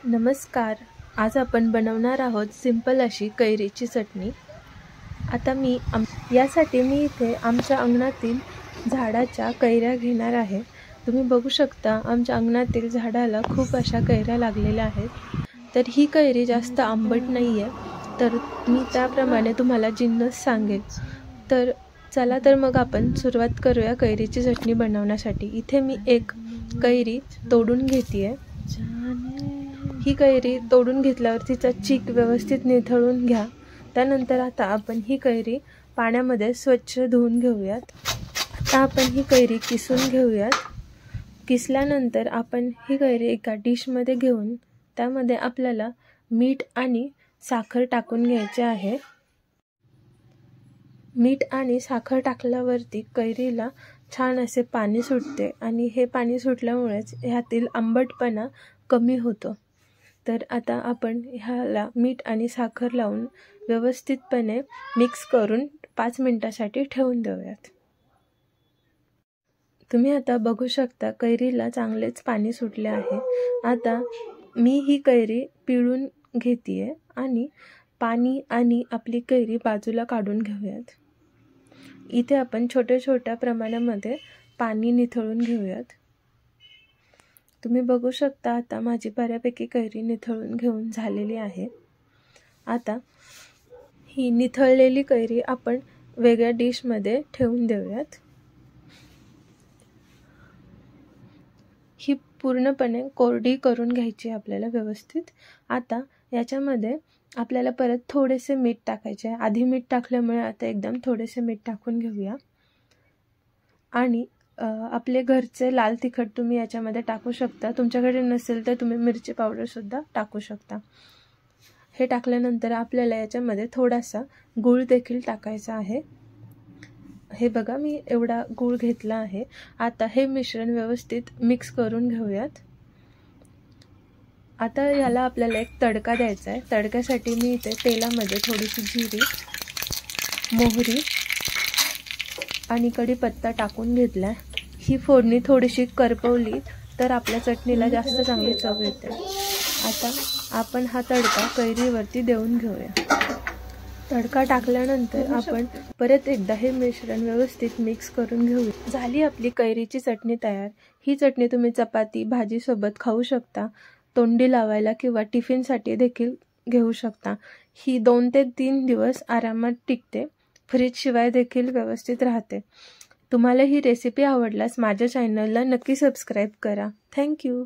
नमस्कार. आज आपण बनवणार आहोत सिंपल अशी कैरीची चटणी. आता यासाठी मी इथे आमच्या अंगणातील झाडाच्या कैऱ्या घेणार आहे. तुम्ही बघू शकता आमच्या अंगणातील झाडाला खूप अशा कैऱ्या लागलेल्या आहेत. तर ही कैरी जास्त आंबट नाही आहे, तर मी त्याप्रमाणे तुम्हाला जिन्नस सांगेल. तर चला तर मग आपण सुरुवात करूया कैरीची चटणी बनवण्यासाठी. इथे मी एक कैरी तोडून घेते. ही कैरी तोडून घेतल्यावर तिचा चीक व्यवस्थित निथळून घ्या. त्यानंतर आता आपण ही कैरी पाण्यामध्ये स्वच्छ धुवून घेऊयात. आता आपण ही कैरी किसून घेऊयात. किसल्यानंतर आपण ही कैरी एका डिशमध्ये घेऊन त्यामध्ये आपल्याला मीठ आणि साखर टाकून घ्यायचे आहे. मीठ आणि साखर टाकल्यावरती कैरीला छान असे पाणी सुटते आणि हे पाणी सुटल्यामुळेच ह्यातील आंबटपणा कमी होतो. तर आता आपण ह्याला मीठ आणि साखर लावून व्यवस्थितपणे मिक्स करून 5 मिनिटासाठी ठेवून देऊयात. तुम्ही आता बघू शकता कैरीला चांगलेच पाणी सुटले आहे. आता मी ही कैरी पिळून घेते आणि पाणी आणि आपली कैरी बाजूला काढून घेऊयात. इथे आपण छोट्या प्रमाणामध्ये पाणी निथळून घेऊयात. तुम्ही बघू शकता आता माझी बऱ्यापैकी कैरी निथळून घेऊन झालेली आहे. आता ही निथळलेली कैरी आपण वेगळ्या डिशमध्ये ठेवून देऊयात. ही पूर्णपणे कोरडी करून घ्यायची आपल्याला व्यवस्थित. आता याच्यामध्ये आपल्याला परत थोडेसे मीठ टाकायचे आहे. आधी मीठ टाकल्यामुळे आता एकदम थोडेसे मीठ टाकून घेऊया. आणि आपले घरचे लाल तिखट तुम्ही याच्यामध्ये टाकू शकता. तुमच्याकडे नसेल तर तुम्ही मिरची पावडर सुद्धा टाकू शकता. हे टाकल्यानंतर आपल्याला याच्यामध्ये थोडासा गूळ देखील टाकायचा आहे. हे बघा मी एवढा गूळ घेतला आहे. आता हे मिश्रण व्यवस्थित मिक्स करून घेऊयात. आता याला आपल्याला एक तडका द्यायचा आहे. तडक्यासाठी मी इथे तेलामध्ये थोडीशी जिरी, मोहरी आणि कढीपत्ता टाकून घेतला. ही फोडणी थोडीशी करपवली तर आपल्या चटणीला जास्त चांगली चव येते. आता आपण हा तडका कैरीवरती देऊन घेऊया. तडका टाकल्यानंतर आपण परत एकदा हे मिश्रण व्यवस्थित मिक्स करून घेऊया. झाली आपली कैरीची चटणी तयार. ही चटणी तुम्ही चपाती, भाजी सोबत खाऊ शकता. तोंडी लावायला किंवा टिफिनसाठी देखील घेऊ शकता. ही 2 ते 3 दिवस आरामात टिकते. फ्रीज शिवाय देखील व्यवस्थित राहते. तुम्हाला ही रेसिपी आवडल्यास माझ्या चॅनलला नक्की सबस्क्राईब करा. थँक्यू.